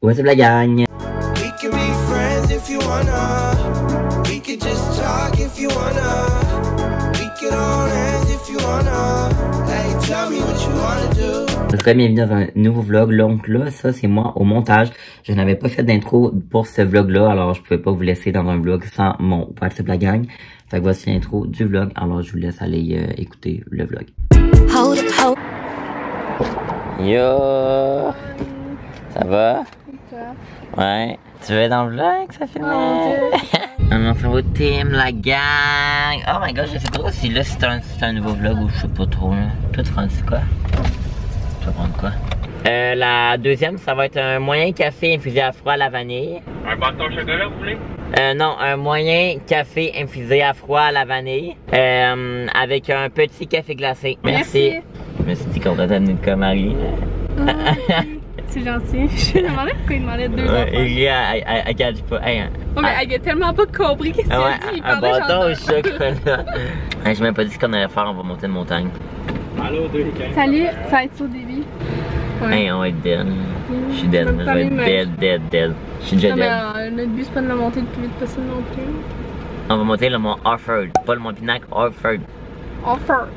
What's up la gang? We can be friends if you wanna. We could just talk if you wanna. We could all end if you wanna. Hey, tell me what you wanna do. Très bienvenue dans un nouveau vlog. Donc là, ça c'est moi au montage. Je n'avais pas fait d'intro pour ce vlog-là, alors je pouvais pas vous laisser dans un vlog sans mon What's up la gang. Fait que voici l'intro du vlog. Alors je vous laisse aller écouter le vlog. Yo! Ça va? Ouais. Tu veux être dans le vlog, ça filme? On s'en va au team, la gang! Oh my god, je sais pas trop si là c'est un nouveau vlog ou je sais pas trop là. Toi tu prends quoi? Tu vas prendre quoi? La deuxième, ça va être un moyen café infusé à froid à la vanille. Un bâton au chocolat, vous voulez? Non, un moyen café infusé à froid à la vanille. Avec un petit café glacé. Merci. Je me suis dit qu'on t'attendait venir comme Marie. C'est gentil. Je me demandais pourquoi il demandait deux enfants. Elle gâte pas. Hey, mais elle a tellement pas compris qu'est-ce qu'il a dit. Il un parlait bâton au chocolat. Hey, je m'ai pas dit ce qu'on allait faire, on va monter une montagne. Allô, 2 et 15. Salut, ça va être au début. Ouais. Hey, on va être dead. Je suis dead. Je vais être dead. Je suis déjà dead. Notre but c'est pas de la monter le plus vite possible non plus. On va monter le mont Orford. Pas le mont Pinac, Orford. Orford.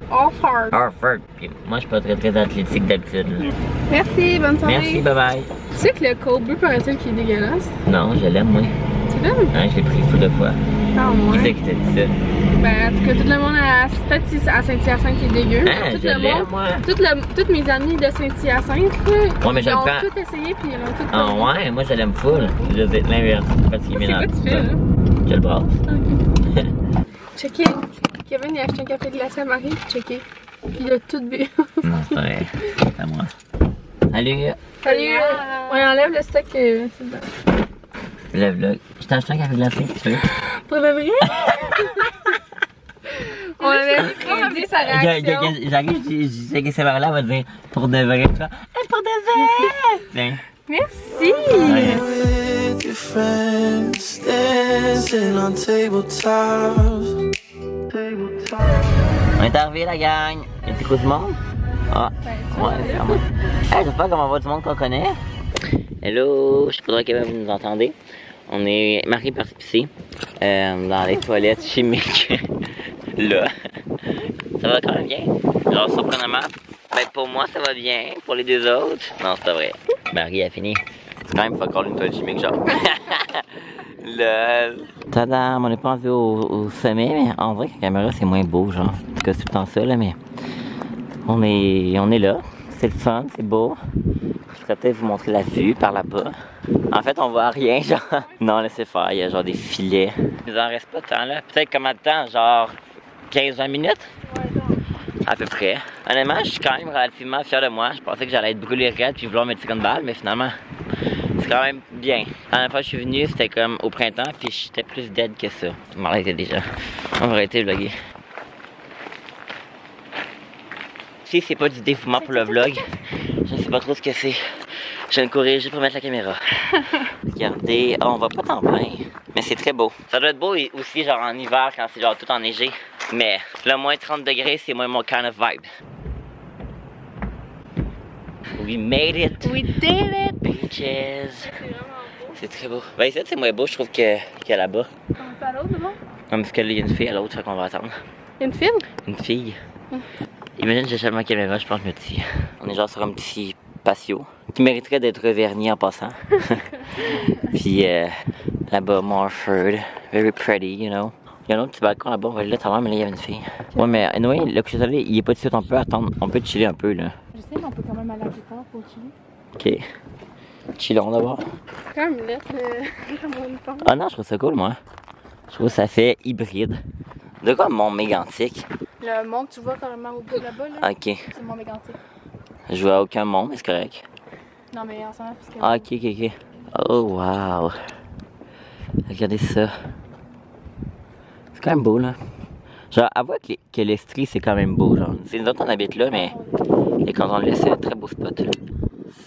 Puis moi, je suis pas très athlétique d'habitude. Merci, bonne soirée. Merci, bye bye. Tu sais que le cold brew paraît-il qui est dégueulasse? Non, je l'aime, moi. Tu l'aimes? Ouais, je l'ai pris full de fois. Ah, Qui ouais. c'est qui t'a dit ça? Ben, en tout cas, tout le monde peut-être à Saint-Hyacinthe qui est dégueu. Ah, tout je le l'aime, monde, moi. Toutes mes amis de Saint-Hyacinthe, Ouais, mais je ils le ont prends. tout essayé puis ils l'ont tout Ah pris. ouais, moi je l'aime full. Je vais être l'inverse. Parce qu'il C'est quoi tu fais là? Je le brasse. Checker. Kevin il a acheté un café glacé à Marie puis checker. Puis il a tout bu. Non, c'est vrai. C'est à moi. Salut. Salut! On enlève le stock, c'est bon. Le vlog. Je t'ai acheté un café glacé, tu veux? Pour le vrai? On avait dit sa réaction. J'arrive, je sais que c'est par là, elle va dire pour de vrai. Toi, pour de vrai! Tiens. Merci! With your friends, dancing on tabletops. On est arrivé la gang. Y'a du coup du monde? Ah, ouais, vraiment. Hey, j'espère qu'on va voir du monde qu'on connaît. Hello, je sais pas que vous nous entendez. On est Marie partie pisser dans les toilettes chimiques. Là. Ça va quand même bien. Genre surprenamment. Ben pour moi ça va bien. Pour les deux autres. Non, c'est pas vrai. Marie a fini. C'est quand même pas encore une toilette chimique genre. Lol. Tadam, on est pas rendu au sommet, mais en vrai la caméra c'est moins beau genre. En tout cas c'est tout le temps ça là, mais on est là. C'est le fun, c'est beau. Je pourrais peut-être vous montrer la vue par là-bas. En fait, on voit rien, genre. Non, laissez faire, il y a genre des filets. Il nous en reste pas tant là. Peut-être combien de temps? Genre 15-20 minutes? À peu près. Honnêtement, je suis quand même relativement fier de moi. Je pensais que j'allais être brûlé raide puis vouloir mettre 50 balles, mais finalement, c'est quand même bien. La dernière fois que je suis venu, c'était comme au printemps, puis j'étais plus dead que ça. Je m'arrêtais déjà. On va arrêter de vlogger. Si c'est pas du défouement pour le vlog, je ne sais pas trop ce que c'est. Je viens de courir juste pour mettre la caméra. Regardez, on va pas tant bien, mais c'est très beau. Ça doit être beau aussi genre en hiver quand c'est genre tout enneigé. Mais le moins 30 degrés, c'est moins mon kind of vibe. We made it! We did it! Bitches! C'est très beau. Ben ici c'est moins beau je trouve que là-bas. On fait à l'autre devant? Non, parce qu'il y a une fille à l'autre, fait qu'on va attendre. Une file? Une fille? Imagine, j'ai jamais ma caméra, je pense que je me dis. On est genre sur un petit patio qui mériterait d'être verni en passant. Puis là-bas, Morford, very pretty, you know. Il y a un autre petit balcon là-bas, on va aller là tout à l'heure, mais là il y avait une fille. Ouais, mais anyway, le coucher soleil, il est pas tout de suite, on peut attendre, on peut chiller un peu là. Je sais, mais on peut quand même aller à plus tard pour chiller. Ok. Chillons d'abord. C'est quand même lettre, comme on pense. Ah non, je trouve ça cool, moi. Je trouve que ça fait hybride. De quoi mon mégantique? Le monde, tu vois carrément au bout là-bas, là. Ok. C'est mon mégantique. Je vois aucun monde, mais c'est correct. Non, mais ensemble, parce que. Ah, ok. Oh, wow. Regardez ça. C'est quand même beau, là. Genre, avouez que l'Estrie, c'est quand même beau, genre. C'est nous autres, on habite là, mais et quand on le laisse, c'est un très beau spot.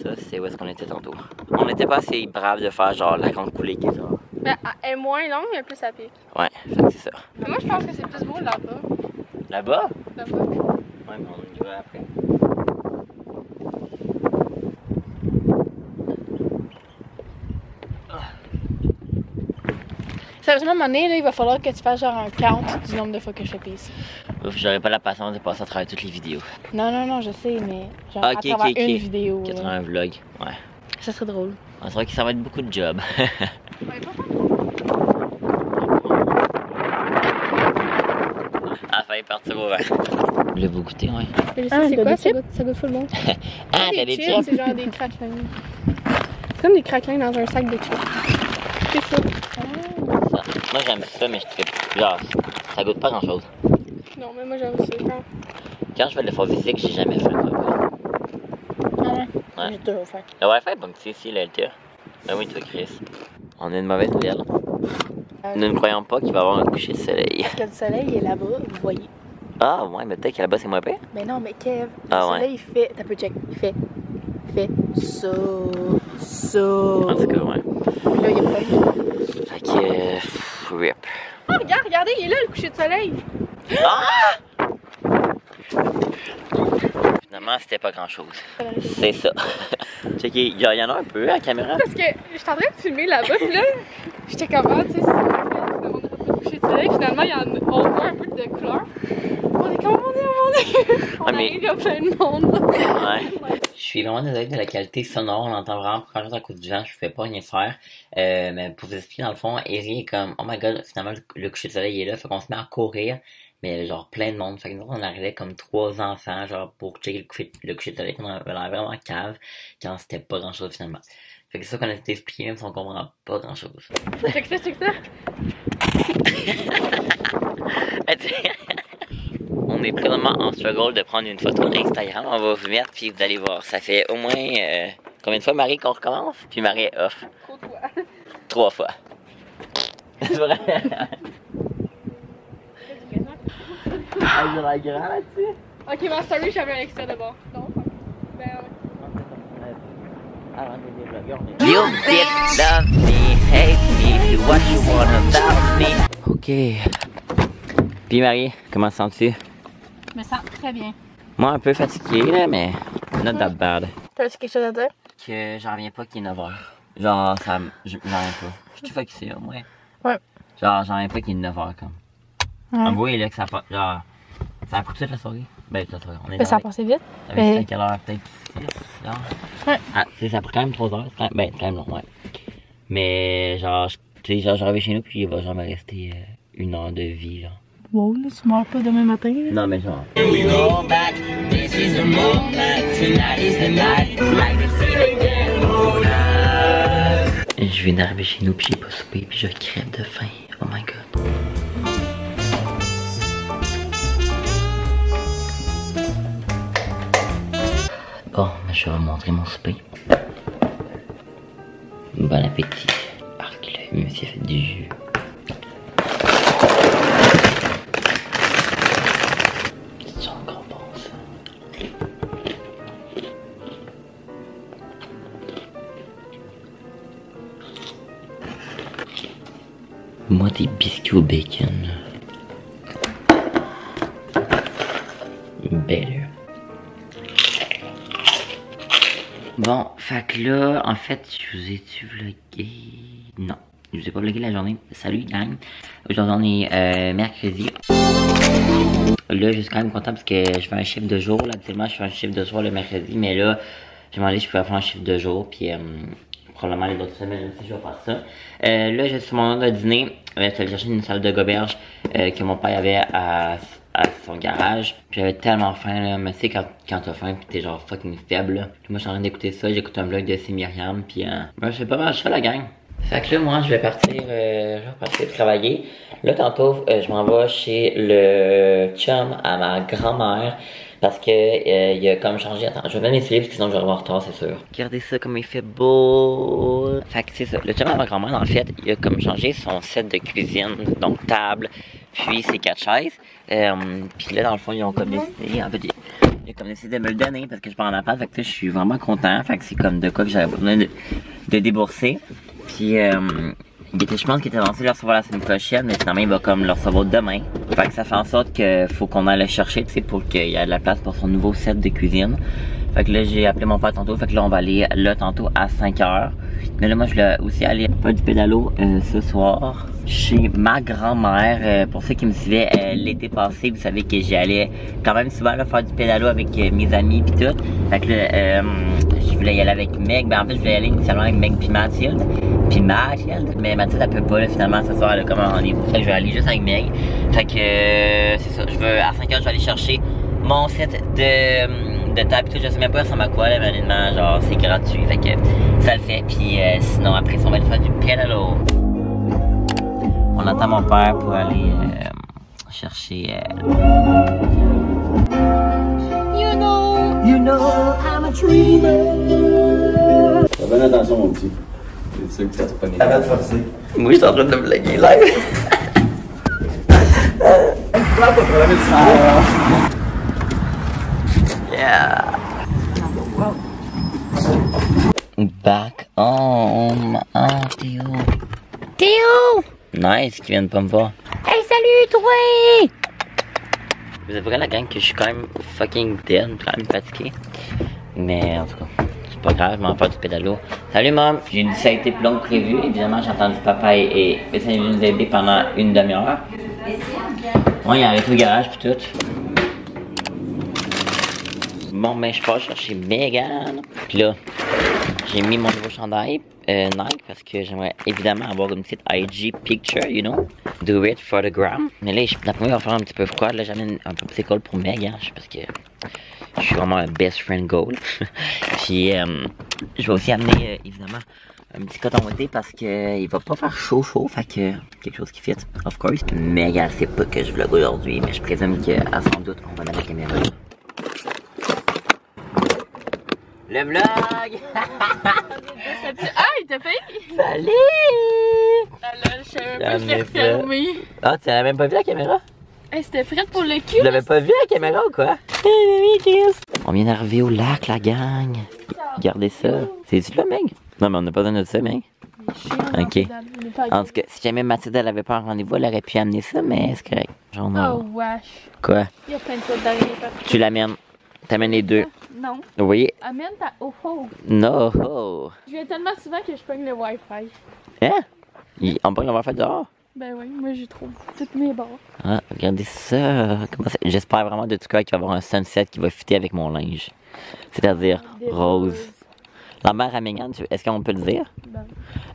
Ça, c'est où est-ce qu'on était tantôt. On n'était pas assez brave de faire, genre, la grande coulée qui est genre. Ben, elle est moins longue, mais plus à pique. Ouais, fait que c'est ça. Mais moi, je pense que c'est plus beau là-bas. Là-bas? Là-bas. Ouais, mais on y va après. Sérieusement, à un moment donné, là, il va falloir que tu fasses genre un count du nombre de fois que je te pisse. Ouf, j'aurais pas la patience de passer à travers toutes les vidéos. Non, je sais, mais genre à travers une vidéo. Que tu un vlog, ouais. Ça serait drôle. C'est vrai que ça va être beaucoup de job. Ah, fallait partir au vert. Voulez-vous goûter, ouais? Je sais, c'est quoi? Ça goûte full bon. Ah, t'as des chips? C'est genre des craquelins. C'est comme des craquelins dans un sac de chips. C'est ça. Moi, j'aime ça, mais je trouve genre, ça goûte pas grand-chose. Non, mais moi, j'aime ça. Quand je fais de l'effort physique, j'ai jamais fait ça. Ah ouais? Ouais. J'ai toujours fait. Le Wi-Fi est bon ici, là, le Ben oui, toi, Chris. On a une mauvaise nouvelle. Nous ne croyons pas qu'il va y avoir un coucher de soleil. Parce que le soleil est là-bas, vous voyez. Ah, ouais, mais peut-être que là-bas, c'est moins pire. Mais non, mais Kev, Ah, le soleil, il fait... T'as peu check. Il fait ça. En tout cas, ouais. Puis là, il y a plein de... Fait que... rip. Oh, regardez, il est là, le coucher de soleil. Ah! Finalement, c'était pas grand-chose. C'est ça. Checké, il y en a un peu à la caméra. Parce que j'étais en train de filmer là-bas, puis là, j'étais comme, ah, tu sais, on n'a pas de coucher de soleil. Finalement, on voit un peu de couleur. On est comme, mon Dieu. On arrive, il y a plein de monde. Ouais. Je suis vraiment désolé de la qualité sonore, on entend vraiment pas grand-chose à cause du vent, je pouvais pas rien faire. Mais pour vous expliquer, dans le fond, Eri est comme, oh my god, finalement, le coucher de soleil est là, fait qu'on se met à courir. Mais il y avait genre plein de monde. Fait que nous, on arrivait comme 3 enfants, genre, pour checker le coucher de soleil. On avait l'air vraiment cave, quand c'était pas grand chose finalement. Fait que c'est ça qu'on a été expliqué, même si on comprend pas grand chose. Check ça. On est présentement en struggle de prendre une photo Instagram. On va vous mettre, puis vous allez voir. Ça fait au moins, combien de fois, Marie, qu'on recommence? Puis Marie est off. 3 fois. C'est vrai? Ah, j'ai l'air grand là-dessus. Ok, ma story, j'avais un extrait d'abord. Non, ben ouais. You did love me, hate me, do what you want about me. Ok. Puis Marie, comment te sens-tu? Je me sens très bien. Moi, un peu fatigué, là, mais not that bad. T'as-tu quelque chose à dire? Que j'en reviens pas qu'il est 9h. Genre, j'en reviens pas. Je suis focusé, au moins. Ouais. Genre, j'en reviens pas qu'il est 9h, comme. Ouais. En gros, il est là que ça a pas. Genre, ça a coûté toute la soirée. Ben, toute la soirée. On est Ben, ça a passé vite. Ça avait à quelle heure? Peut-être 6, genre. Ouais. Ah, tu sais, ça a pris quand même 3 heures. Ben, quand même long, ouais. Mais, genre, tu sais, genre, j'arrive chez nous, puis il va genre me rester 1 heure de vie, genre. Wow, là, tu meurs pas demain matin, là. Non, mais genre. Je viens d'arriver chez nous, puis j'ai pas soupé, puis je crève de faim. Oh my god. Bon, je vais vous montrer mon souper. Bon appétit. Arc, le monsieur a fait du jus. C'est encore bon ça. Moi des biscuits au bacon. Better. Bon, fait que là, en fait, je vous ai-tu vlogué? Non, je vous ai pas vlogué la journée. Salut gang. Aujourd'hui on est mercredi. Là, je suis quand même content parce que je fais un chiffre de jour. Là, habituellement, je fais un chiffre de soir le mercredi, mais là, j'ai demandé si je pouvais faire un chiffre de jour, puis probablement les autres semaines aussi, je vais faire ça. Là, j'ai sur mon heure de dîner. Je suis allé chercher une salade de goberge que mon père avait à son garage. Puis j'avais tellement faim, là. Mais tu sais, quand t'as faim, pis t'es genre fucking faible, là. Puis moi, je suis en train d'écouter ça. J'écoute un vlog de C. Myriam. Puis je fais pas mal ça, la gang. Fait que là, moi, je vais partir travailler. Là, tantôt, je m'en vais chez le chum à ma grand-mère. Parce que il a comme changé. Attends, je vais venir essayer parce que sinon je vais avoir en retard, c'est sûr. Regardez ça comme il fait beau. Fait que c'est ça. Le chum à ma grand-mère, dans le fait, il a comme changé son set de cuisine. Donc table, puis ses 4 chaises. Puis là, dans le fond, ils ont comme décidé. En fait, il a comme décidé de me le donner parce que je pars en appart. Fait que je suis vraiment content. Fait que c'est comme de quoi que j'avais besoin de débourser. Puis je pense qu'il était censé le recevoir la semaine prochaine, mais finalement il va comme le recevoir demain. Fait que ça fait en sorte qu'il faut qu'on aille le chercher, tu sais, pour qu'il y ait de la place pour son nouveau set de cuisine. Fait que là, j'ai appelé mon père tantôt. Fait que là, on va aller là tantôt à 5h. Mais là, moi, je voulais aussi aller faire du pédalo ce soir chez ma grand-mère. Pour ceux qui me suivaient l'été passé, vous savez que j'y allais quand même souvent là, faire du pédalo avec mes amis pis tout. Fait que là, je voulais y aller avec Meg. Ben en fait, je voulais y aller initialement avec Meg pis Mathilde. Mais Mathilde, elle peut pas là, finalement ce soir, elle a comme un rendez-vous. Fait que je vais aller juste avec Meg. Fait que c'est ça. À 5h, je vais aller chercher mon set de table, tout, je sais même pas ça m'a quoi là, mais honnêtement, genre c'est gratuit, fait que ça le fait, puis sinon après ça on va aller faire du pédalo. On attend mon père pour aller chercher You know I'm a dreamer. Fais bien attention mon petit. C'est sûr que ça te pas mis. Arrête de forcer. Moi je suis en train de me blaguer live. Yeah. Back home. Oh, Théo. Théo! Nice, qui viennent pas me voir. Hey, salut, toi! Vous avez la gang que je suis quand même fucking dead, quand même fatigué. Mais en tout cas, c'est pas grave, je m'en fais du pédalo. Salut, maman! J'ai dit que ça a été plus long que prévu. Évidemment, j'ai entendu papa et ça vient nous aider pendant une demi-heure. Ouais, il a arrêté au garage pis tout. Bon, ben, je pars chercher Megan. Puis là, j'ai mis mon nouveau chandail Nike parce que j'aimerais évidemment avoir une petite IG picture, you know. Do it for the gram. Mais là, d'après moi, il va faire un petit peu froid. Là, j'amène un peu de colle pour Megan parce que je suis vraiment un best friend goal. Puis, je vais aussi amener, évidemment, un petit coton ouaté parce que il va pas faire chaud, fait que quelque chose qui fit, of course. Megan, elle sait pas que je vlog aujourd'hui, mais je présume qu'à sans doute, on va mettre la caméra. Le vlog! Ah, il t'a fait? Salut! Ah là, je savais même pas que je l'ai fermé. Ah, tu l'avais même pas vu la caméra? Hey, c'était prêt pour le cul? Tu l'avais pas vu la caméra ou quoi? On vient d'arriver au lac, la gang. Regardez ça. C'est-tu là, Meg? Non, mais on n'a pas besoin de ça, Meg. Ok. En tout cas, si jamais Mathilde elle avait pas un rendez-vous, elle aurait pu amener ça, mais c'est correct. Genre, oh, wesh. Quoi? Il y a plein de choses derrière les papiers. Tu l'amènes. T'amènes les deux. Non. Oui. Amène ta oh. No. Oh. Je viens tellement souvent que je pogne le Wi-Fi. Hein? On peut l'avoir fait dehors? Ben oui, moi j'y trouve toutes mes barres. Ah, regardez ça. J'espère vraiment de tout cœur qu'il va y avoir un sunset qui va fitter avec mon linge. C'est-à-dire rose. La mère à Megan, est-ce qu'on peut le dire? Ben.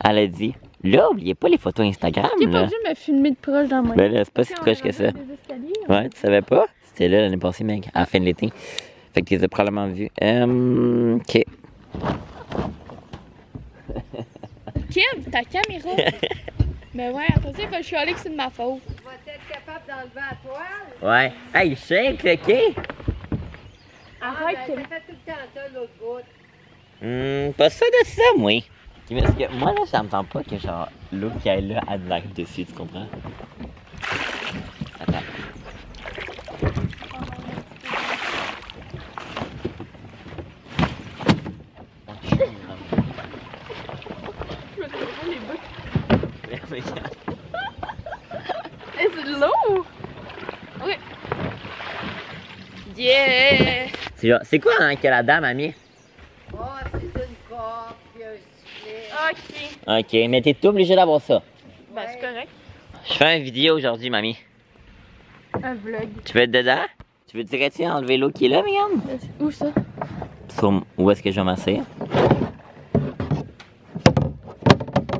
Elle a dit, là, oubliez pas les photos Instagram. T'es pas dû me filmer de proche dans moi. Ben là, c'est pas si proche que ça. Ouais, tu savais pas? C'était là l'année passée, mec, à la fin de l'été. Fait que tu les as probablement vus. Ok. Kev, ta caméra. Ben ouais, attention, il va chialer que c'est de ma faute. Tu vas être capable d'enlever la toile? Ouais. Hey, shake, ok? Arrête. Ça fait tout le temps ça, l'autre bout. Pas ça de ça, moi. Parce que moi, là, ça me tente pas que, genre, l'eau qui est là, elle arrive dessus, tu comprends? Attends. Et c'est de l'eau? Oui. Yeah! C'est quoi hein, que la dame a mis? Oh, c'est une corde, puis un sifflet. Ok. Ok, mais t'es tout obligé d'avoir ça. Ben c'est correct. Je fais une vidéo aujourd'hui, mamie. Un vlog. Tu veux être dedans? Tu veux direct enlever l'eau qui est là, Megan? Où ça? Où est-ce que je vais m'asseoir?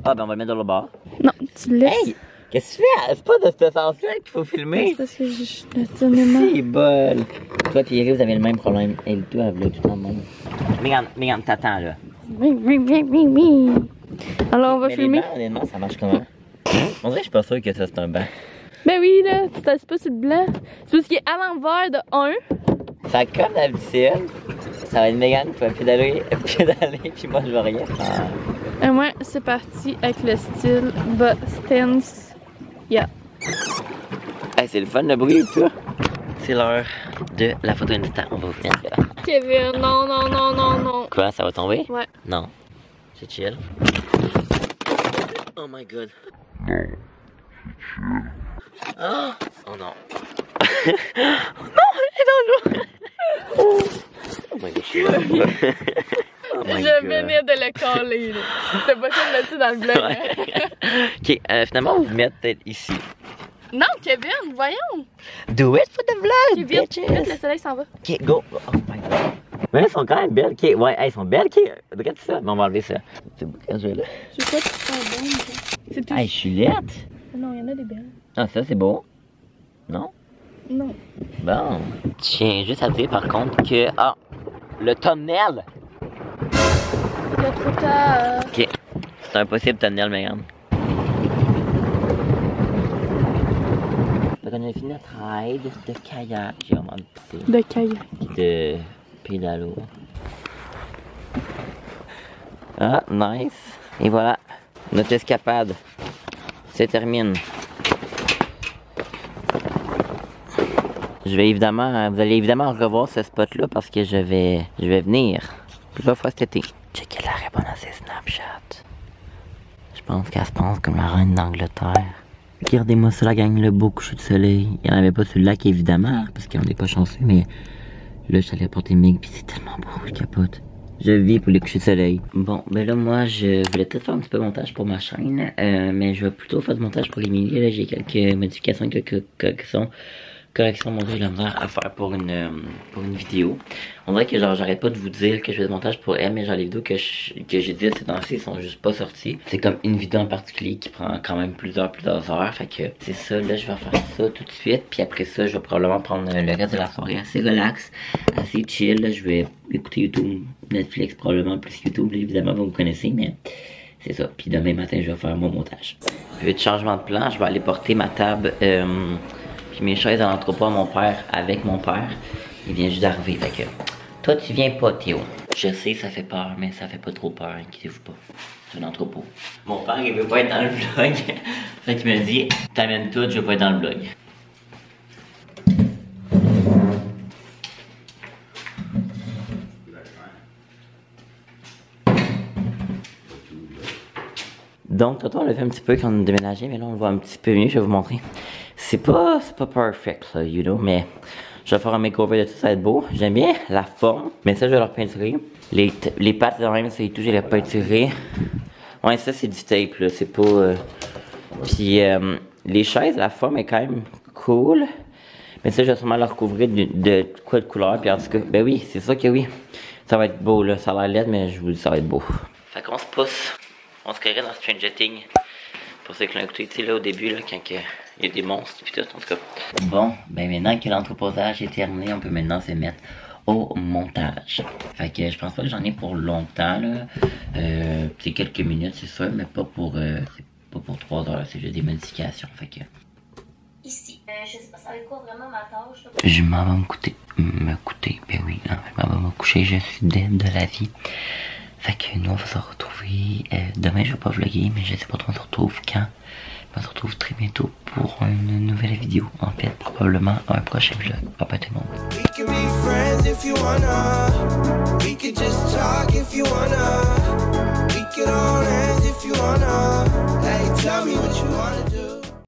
Ah, ben on va le mettre dans le bar. Non, tu le laisses. Hey! Qu'est-ce que tu fais? C'est pas de ce sens-là qu'il faut filmer. C'est parce que je le cinéma. C'est bol. Toi et Thierry, vous avez le même problème. Et toi, elle veut tout le temps même. Megan, t'attends là. Oui. Alors on va mais filmer. Les bancs, honnêtement, ça marche comment? On dirait que je suis pas sûr que ça c'est un banc. Ben oui, là, tu t'assis pas sur le blanc. C'est parce qu'il est à l'envers de 1. Fait que comme d'habitude, ça va être Megan qui va pédaler, puis moi je vais rien faire. Et moi, c'est parti avec le style bas stance. Yeah. Hey, c'est le fun le bruit, toi. C'est l'heure de la photo Insta. On va vous mettre là. Kevin, non. Quoi, ça va tomber? Ouais. Non. C'est chill. Oh my god. Oh, oh non. Oh non, elle est dans l'eau. my god, je suis là. Oh my Je God. venais de le caler, là. C'était pas ça de mettre ça dans le vlog. Ouais. Ok, finalement, on va vous mettre peut-être ici. Non, Kevin, voyons. Do it for the vlog, Kevin, bitches. vite, le soleil s'en va. Ok, go. Oh my god. Mais elles sont quand même belles, ok. Ouais, elles sont belles, ok. Regarde ça. Mais on va enlever ça. C'est beau quand je vais là. Je sais pas si c'est bon. C'est tout. Hey, je suis laite. Non, il y en a des belles. Ah, ça, c'est beau. Non? Non. Bon. Je tiens juste à dire, par contre, que... Ah, le tunnel. Il y a trop tard. Ok. C'est un possible tunnel, Megan. Donc, on a fini notre ride de kayak. J'ai vraiment pisser. De kayak. De pédalo. Ah, nice. Et voilà, notre escapade se termine. Vous allez évidemment revoir ce spot-là parce que je vais venir plusieurs fois cet été. Checkez la réponse à ses Snapchat. Je pense qu'elle se pense comme la reine d'Angleterre. Regardez-moi ça, la gang, le beau coucher de soleil. Il n'y en avait pas sur le lac, évidemment, parce qu'on n'est pas chanceux, mais là, je suis allé apporter Mig, puis c'est tellement beau, je capote. Je vis pour les couchers de soleil. Bon, ben là, moi, je voulais peut-être faire un petit peu de montage pour ma chaîne, mais je vais plutôt faire du montage pour Émilie. Là, j'ai quelques modifications, quelques corrections, mon dieu, j'ai la misère à faire pour une vidéo. On dirait que genre j'arrête pas de vous dire que je fais du montage pour elle, mais genre les vidéos que j'ai dit ces temps-ci sont juste pas sorties. C'est comme une vidéo en particulier qui prend quand même plusieurs heures, fait que c'est ça, là je vais faire ça tout de suite, puis après ça je vais probablement prendre le reste de la soirée assez relax, assez chill, là, je vais écouter YouTube, Netflix probablement, plus YouTube, là, évidemment vous me connaissez, mais c'est ça, puis demain matin je vais faire mon montage. Petit changement de plan, je vais aller porter ma table, puis mes chaises à l'entrepôt à mon père, avec mon père. Il vient juste d'arriver, fait que... Toi, tu viens pas, Théo. Je sais, ça fait peur, mais ça fait pas trop peur, inquiétez-vous pas. C'est un entrepôt. Mon père, il veut pas être dans le vlog. Fait qu'il me dit, t'amènes tout, je veux pas être dans le vlog. Donc, tantôt, on l'a fait un petit peu quand on a déménagé, mais là, on le voit un petit peu mieux, je vais vous montrer. C'est pas perfect, ça, you know, mais je vais faire un makeover de tout, ça va être beau. J'aime bien la forme, mais ça, je vais leur peinturer. Les pattes, quand même, c'est tout, je vais les peinturer. Ouais, ça, c'est du tape, là, c'est pas... Puis, les chaises, la forme est quand même cool. Mais ça, je vais sûrement leur recouvrir de quoi de couleur, puis en tout cas, ben oui, c'est ça que oui. Ça va être beau, là, ça a l'air laid, mais je vous dis, ça va être beau. Fait qu'on se pousse. On se créerait dans Stranger Things. Pour ceux qui l'ont écouté, tu sais, là, au début, là, quand il y a des monstres, puis tout, en tout cas. Bon, ben maintenant que l'entreposage est terminé, on peut maintenant se mettre au montage. Fait que je pense pas que j'en ai pour longtemps, là. C'est quelques minutes, c'est sûr, mais pas pour 3 heures, c'est juste des modifications, fait que... Ici. Je sais pas, ça va être quoi vraiment ma tâche, là? Je m'en vais me coucher, ben oui, non, je m'en vais me coucher, je suis dead de la vie. Fait que nous on va se retrouver, demain je vais pas vlogger, mais je sais pas trop on se retrouve quand. On se retrouve très bientôt pour une nouvelle vidéo, en fait probablement un prochain vlog. Bye bye tout le monde. We can be friends if you wanna. We could just talk if you wanna.